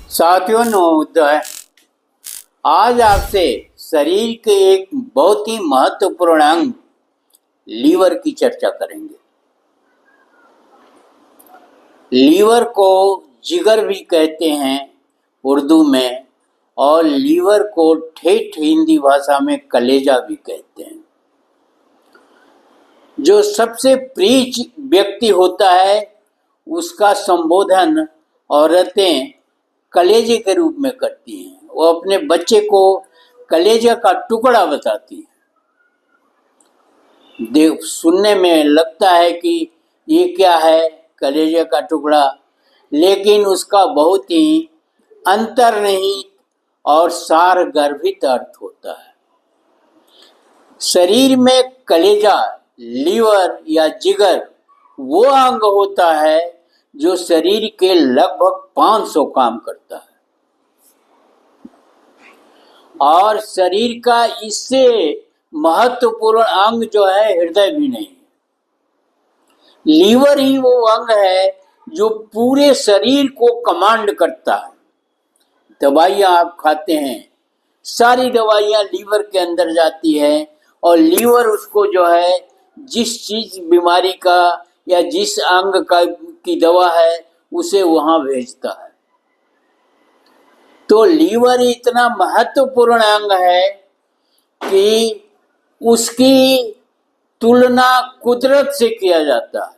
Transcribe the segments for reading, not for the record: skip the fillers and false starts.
साथियों नमोदय। आज आपसे शरीर के एक बहुत ही महत्वपूर्ण अंग लीवर की चर्चा करेंगे। लीवर को जिगर भी कहते हैं उर्दू में, और लीवर को ठेठ हिंदी भाषा में कलेजा भी कहते हैं। जो सबसे प्रिय व्यक्ति होता है उसका संबोधन औरतें कलेजे के रूप में करती हैं। वो अपने बच्चे को कलेजे का टुकड़ा बताती हैं। सुनने में लगता है कि ये क्या है कलेजे का टुकड़ा, लेकिन उसका बहुत ही अंतर्निहित और सारगर्भित अर्थ होता है। शरीर में कलेजा, लीवर या जिगर वो अंग होता है जो शरीर के लगभग 500 काम करता है, और शरीर का इससे महत्वपूर्ण अंग जो है हृदय भी नहीं। लीवर ही वो अंग है जो पूरे शरीर को कमांड करता है। दवाइयाँ आप खाते हैं, सारी दवाइयाँ लीवर के अंदर जाती है, और लीवर उसको जो है जिस चीज बीमारी का या जिस अंग का की दवा है उसे वहां भेजता है। तो लीवर इतना महत्वपूर्ण अंग है कि उसकी तुलना कुदरत से किया जाता है।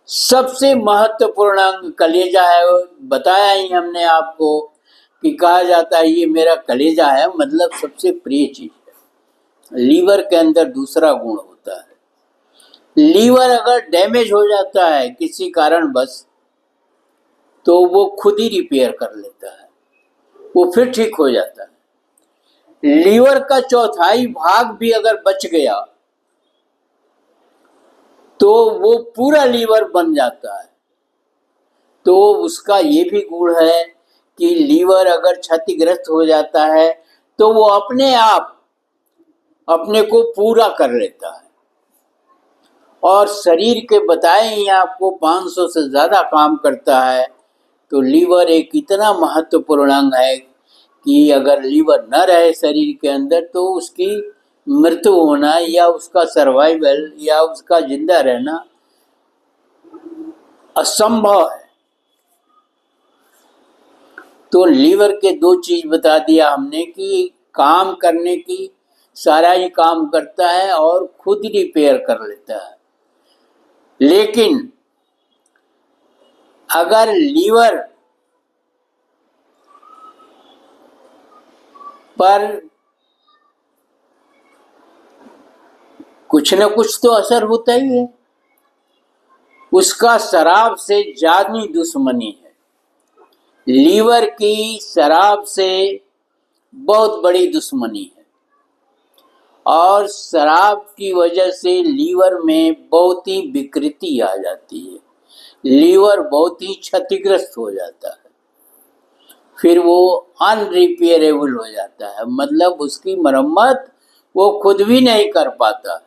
सबसे महत्वपूर्ण अंग कलेजा है। बताया ही हमने आपको कि कहा जाता है ये मेरा कलेजा है, मतलब सबसे प्रिय चीज है। लीवर के अंदर दूसरा गुण होता है, लीवर अगर डैमेज हो जाता है किसी कारण बस, तो वो खुद ही रिपेयर कर लेता है, वो फिर ठीक हो जाता है। लीवर का चौथाई भाग भी अगर बच गया तो वो पूरा लीवर बन जाता है। तो उसका ये भी गुण है कि लीवर अगर क्षतिग्रस्त हो जाता है तो वो अपने आप अपने को पूरा कर लेता है। और शरीर के बताए ही आपको 500 से ज़्यादा काम करता है। तो लीवर एक इतना महत्वपूर्ण अंग है कि अगर लीवर न रहे शरीर के अंदर तो उसकी मृत्यु होना या उसका सर्वाइवल या उसका जिंदा रहना असंभव है। तो लीवर के दो चीज बता दिया हमने कि काम करने की सारा ही काम करता है और खुद रिपेयर कर लेता है। लेकिन अगर लीवर पर कुछ न कुछ तो असर होता ही है, उसका शराब से जानी दुश्मनी है। लीवर की शराब से बहुत बड़ी दुश्मनी है, और शराब की वजह से लीवर में बहुत ही विकृति आ जाती है, लीवर बहुत ही क्षतिग्रस्त हो जाता है, फिर वो अनरिपेयरेबल हो जाता है, मतलब उसकी मरम्मत वो खुद भी नहीं कर पाता है,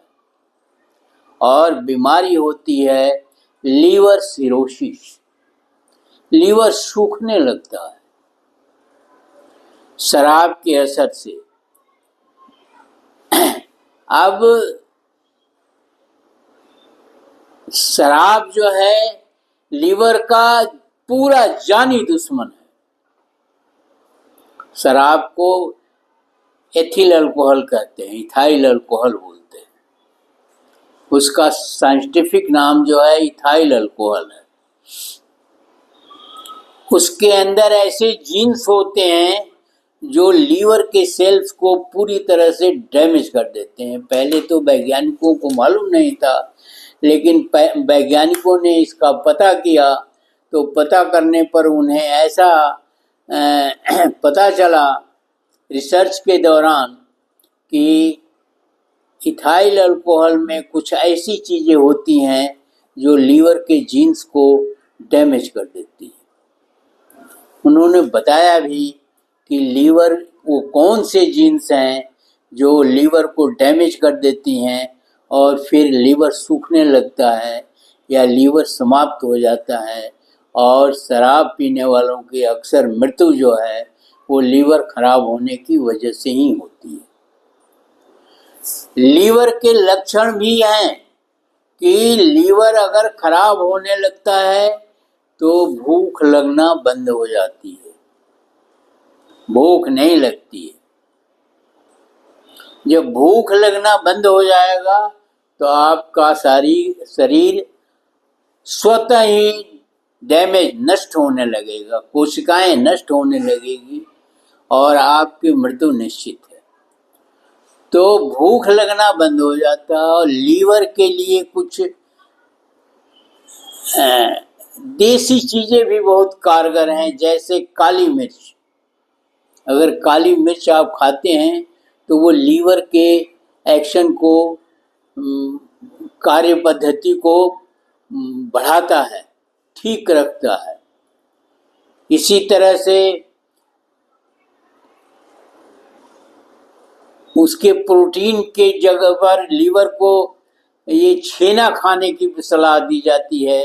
और बीमारी होती है लीवर सिरोसिस। लीवर सूखने लगता है शराब के असर से। अब शराब जो है लीवर का पूरा जानी दुश्मन है। शराब को एथिल अल्कोहल कहते हैं, इथाइल अल्कोहल बोलते हैं। उसका साइंटिफिक नाम जो है इथाइल अल्कोहल है। उसके अंदर ऐसे जीन्स होते हैं जो लीवर के सेल्स को पूरी तरह से डैमेज कर देते हैं। पहले तो वैज्ञानिकों को मालूम नहीं था, लेकिन वैज्ञानिकों ने इसका पता किया, तो पता करने पर उन्हें ऐसा पता चला रिसर्च के दौरान कि इथाइल अल्कोहल में कुछ ऐसी चीज़ें होती हैं जो लीवर के जीन्स को डैमेज कर देती हैं। उन्होंने बताया भी कि लीवर वो कौन से जीन्स हैं जो लीवर को डैमेज कर देती हैं, और फिर लीवर सूखने लगता है या लीवर समाप्त हो जाता है, और शराब पीने वालों की अक्सर मृत्यु जो है वो लीवर खराब होने की वजह से ही होती है। लीवर के लक्षण भी हैं कि लीवर अगर खराब होने लगता है तो भूख लगना बंद हो जाती है, भूख नहीं लगती है। जब भूख लगना बंद हो जाएगा तो आपका शरीर स्वतः ही डैमेज नष्ट होने लगेगा, कोशिकाएं नष्ट होने लगेगी और आपकी मृत्यु निश्चित है। तो भूख लगना बंद हो जाता है। और लीवर के लिए कुछ देसी चीजें भी बहुत कारगर हैं, जैसे काली मिर्च। अगर काली मिर्च आप खाते हैं तो वो लीवर के एक्शन को, कार्य पद्धति को बढ़ाता है, ठीक रखता है। इसी तरह से उसके प्रोटीन के जगह पर लीवर को ये छेना खाने की सलाह दी जाती है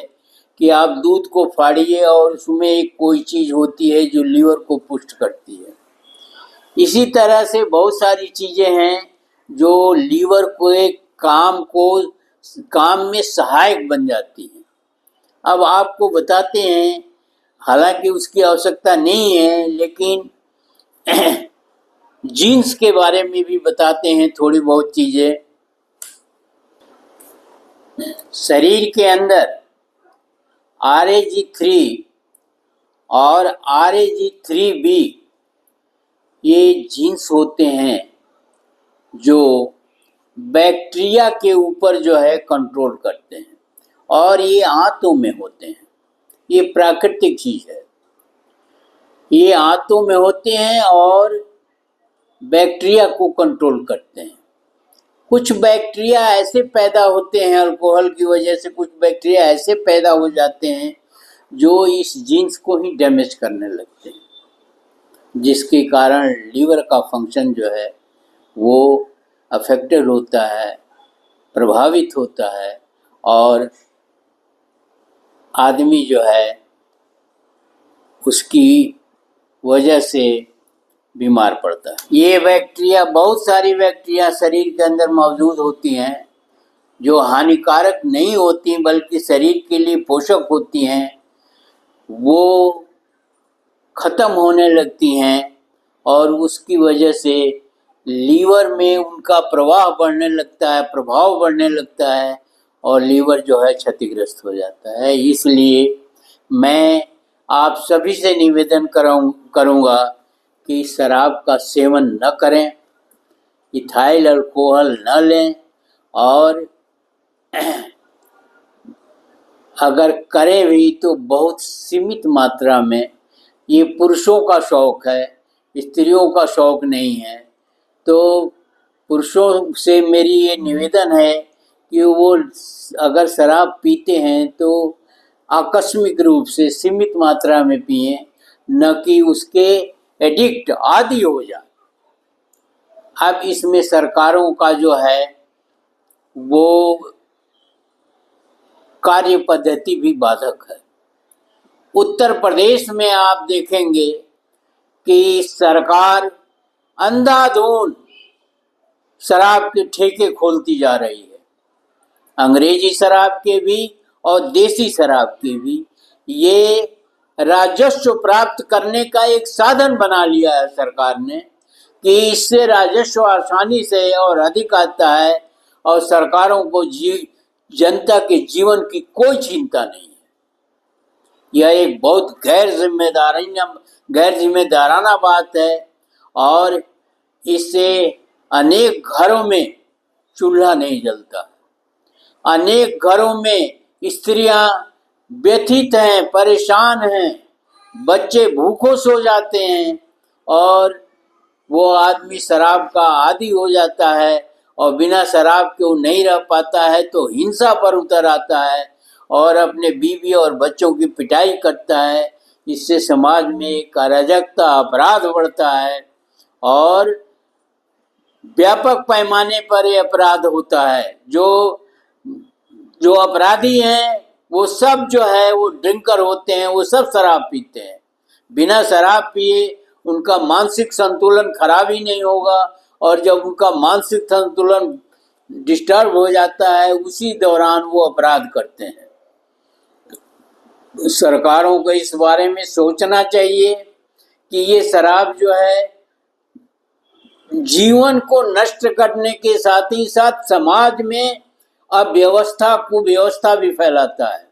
कि आप दूध को फाड़िए और उसमें एक कोई चीज होती है जो लीवर को पुष्ट करती है। इसी तरह से बहुत सारी चीजें हैं जो लीवर को एक काम में सहायक बन जाती हैं। अब आपको बताते हैं, हालांकि उसकी आवश्यकता नहीं है, लेकिन जीन्स के बारे में भी बताते हैं थोड़ी बहुत चीजें। शरीर के अंदर RAG3 और RAG3B ये जीन्स होते हैं जो बैक्टीरिया के ऊपर जो है कंट्रोल करते हैं, और ये आंतों में होते हैं। ये प्राकृतिक चीज है, ये आंतों में होते हैं और बैक्टीरिया को कंट्रोल करते हैं। कुछ बैक्टीरिया ऐसे पैदा होते हैं अल्कोहल की वजह से, कुछ बैक्टीरिया ऐसे पैदा हो जाते हैं जो इस जीन्स को ही डैमेज करने लगते हैं, जिसके कारण लीवर का फंक्शन जो है वो अफेक्टेड होता है, प्रभावित होता है, और आदमी जो है उसकी वजह से बीमार पड़ता है। ये बैक्टीरिया, बहुत सारी बैक्टीरिया शरीर के अंदर मौजूद होती हैं जो हानिकारक नहीं होती बल्कि शरीर के लिए पोषक होती हैं, वो खत्म होने लगती हैं और उसकी वजह से लीवर में उनका प्रभाव बढ़ने लगता है और लीवर जो है क्षतिग्रस्त हो जाता है। इसलिए मैं आप सभी से निवेदन करूंगा कि शराब का सेवन न करें, इथाइल अल्कोहल न लें, और अगर करें भी तो बहुत सीमित मात्रा में। ये पुरुषों का शौक है, स्त्रियों का शौक नहीं है। तो पुरुषों से मेरी ये निवेदन है कि वो अगर शराब पीते हैं तो आकस्मिक रूप से सीमित मात्रा में पिएं, न कि उसके एडिक्ट आदि हो जाए। अब इसमें सरकारों का जो है वो कार्य पद्धति भी बाधक है। उत्तर प्रदेश में आप देखेंगे कि सरकार अंधाधुंध शराब के ठेके खोलती जा रही है, अंग्रेजी शराब के भी और देसी शराब के भी। ये राजस्व प्राप्त करने का एक साधन बना लिया है सरकार ने कि इससे राजस्व आसानी से और अधिक आता है और सरकारों को जनता के जीवन की कोई चिंता नहीं है। यह एक बहुत गैर जिम्मेदाराना बात है और इससे अनेक घरों में चूल्हा नहीं जलता, अनेक घरों में स्त्रियां व्यथित हैं, परेशान हैं, बच्चे भूखों सो जाते हैं और वो आदमी शराब का आदी हो जाता है और बिना शराब के वो नहीं रह पाता है तो हिंसा पर उतर आता है और अपने बीवी और बच्चों की पिटाई करता है। इससे समाज में एक अराजकता, अपराध बढ़ता है और व्यापक पैमाने पर ये अपराध होता है। जो अपराधी हैं वो सब जो है वो ड्रिंकर होते हैं, वो सब शराब पीते हैं। बिना शराब पिए उनका मानसिक संतुलन खराब ही नहीं होगा, और जब उनका मानसिक संतुलन डिस्टर्ब हो जाता है उसी दौरान वो अपराध करते हैं। सरकारों को इस बारे में सोचना चाहिए कि ये शराब जो है जीवन को नष्ट करने के साथ ही साथ समाज में अव्यवस्था कुव्यवस्था भी फैलाता है,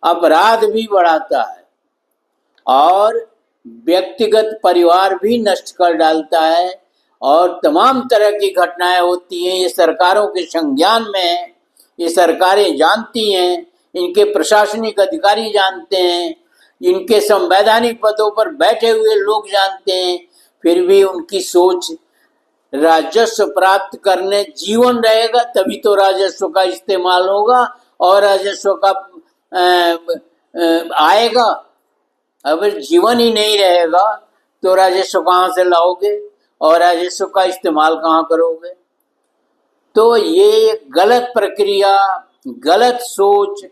अपराध भी बढ़ाता है और व्यक्तिगत परिवार भी नष्ट कर डालता है, और तमाम तरह की घटनाएं होती हैं। ये सरकारों के संज्ञान में है, ये सरकारें जानती हैं, इनके प्रशासनिक अधिकारी जानते हैं, इनके संवैधानिक पदों पर बैठे हुए लोग जानते हैं, फिर भी उनकी सोच राजस्व प्राप्त करने, जीवन रहेगा तभी तो राजस्व का इस्तेमाल होगा और राजस्व का आएगा। अगर जीवन ही नहीं रहेगा तो राजस्व कहाँ से लाओगे और राजस्व का इस्तेमाल कहाँ करोगे? तो ये गलत प्रक्रिया, गलत सोच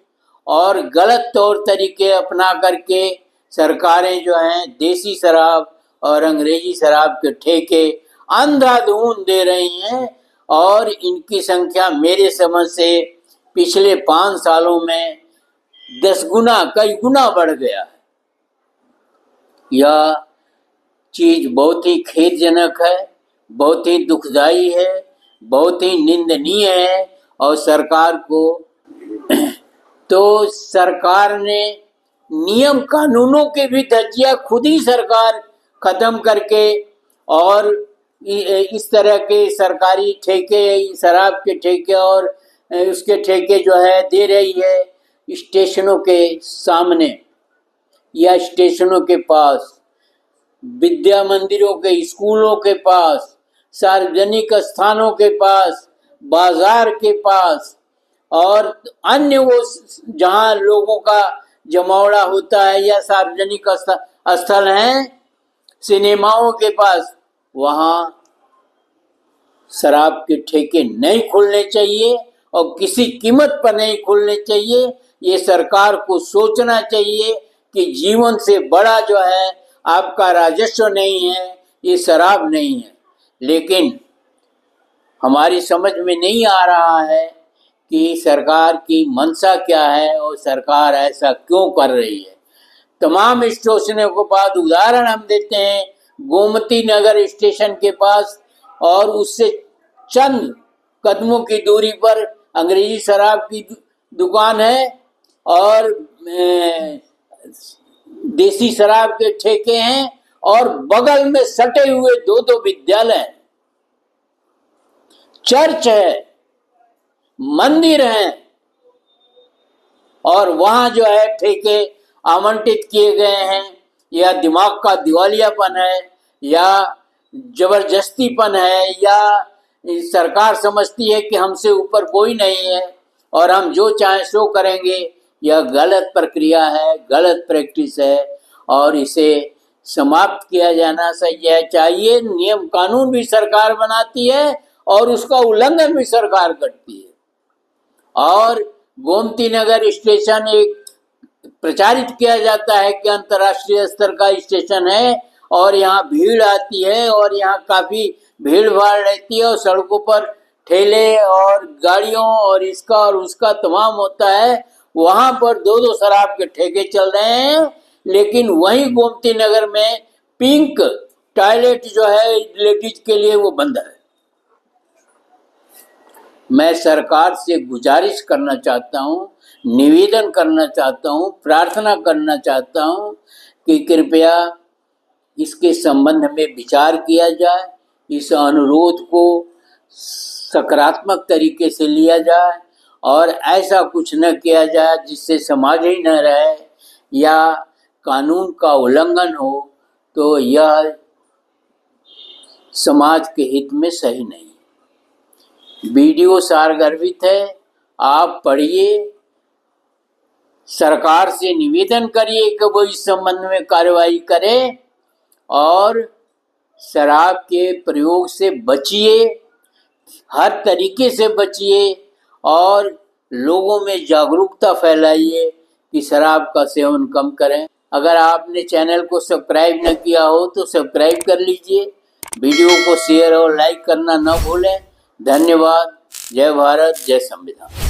और गलत तौर तरीके अपना करके सरकारें जो हैं देसी शराब और अंग्रेजी शराब के ठेके अंधाधुंध दे रही हैं, और इनकी संख्या मेरे समझ से पिछले 5 सालों में 10 गुना, कई गुना बढ़ गया है। यह चीज बहुत ही खेदजनक है, बहुत ही दुखदाई है, बहुत ही निंदनीय है, और सरकार को तो सरकार ने नियम कानूनों के भी धज्जियां खुद ही सरकार खत्म करके और इस तरह के सरकारी ठेके, शराब के ठेके और उसके ठेके जो है दे रही है स्टेशनों के सामने या स्टेशनों के पास, विद्या मंदिरों के, स्कूलों के पास, सार्वजनिक स्थानों के पास, बाजार के पास और अन्य वो जहाँ लोगों का जमावड़ा होता है या सार्वजनिक स्थल हैं, सिनेमाओं के पास, वहाँ शराब के ठेके नहीं खुलने चाहिए और किसी कीमत पर नहीं खुलने चाहिए। ये सरकार को सोचना चाहिए कि जीवन से बड़ा जो है आपका राजस्व नहीं है, ये शराब नहीं है। लेकिन हमारी समझ में नहीं आ रहा है कि सरकार की मंशा क्या है और सरकार ऐसा क्यों कर रही है। तमाम स्टेशनों के बाद उदाहरण हम देते हैं, गोमती नगर स्टेशन के पास और उससे चंद कदमों की दूरी पर अंग्रेजी शराब की दुकान है और देसी शराब के ठेके हैं और बगल में सटे हुए 2-2 विद्यालय हैं, चर्च है, मंदिर हैं, और वहां जो है ठेके आवंटित किए गए हैं। या दिमाग का दिवालियापन है या जबरदस्तीपन है या सरकार समझती है कि हमसे ऊपर कोई नहीं है और हम जो चाहें सो करेंगे। यह गलत प्रक्रिया है, गलत प्रैक्टिस है और इसे समाप्त किया जाना चाहिए। नियम कानून भी सरकार बनाती है और उसका उल्लंघन भी सरकार करती है। और गोमती नगर स्टेशन एक प्रचारित किया जाता है कि अंतर्राष्ट्रीय स्तर का स्टेशन है और यहाँ भीड़ आती है और यहाँ काफी भीड़ भाड़ रहती है और सड़कों पर ठेले और गाड़ियों और इसका और उसका तमाम होता है। वहां पर 2-2 शराब के ठेके चल रहे हैं, लेकिन वहीं गोमती नगर में पिंक टॉयलेट जो है लेडीज के लिए वो बंद है। मैं सरकार से गुजारिश करना चाहता हूँ, निवेदन करना चाहता हूँ, प्रार्थना करना चाहता हूँ कि कृपया इसके संबंध में विचार किया जाए, इस अनुरोध को सकारात्मक तरीके से लिया जाए और ऐसा कुछ न किया जाए जिससे समाज ही न रहे या कानून का उल्लंघन हो, तो यह समाज के हित में सही नहीं। वीडियो सारगर्भित है, आप पढ़िए, सरकार से निवेदन करिए कि वो इस संबंध में कार्रवाई करे और शराब के प्रयोग से बचिए, हर तरीके से बचिए और लोगों में जागरूकता फैलाइए कि शराब का सेवन कम करें। अगर आपने चैनल को सब्सक्राइब न किया हो तो सब्सक्राइब कर लीजिए। वीडियो को शेयर और लाइक करना न भूलें। धन्यवाद। जय भारत, जय संविधान।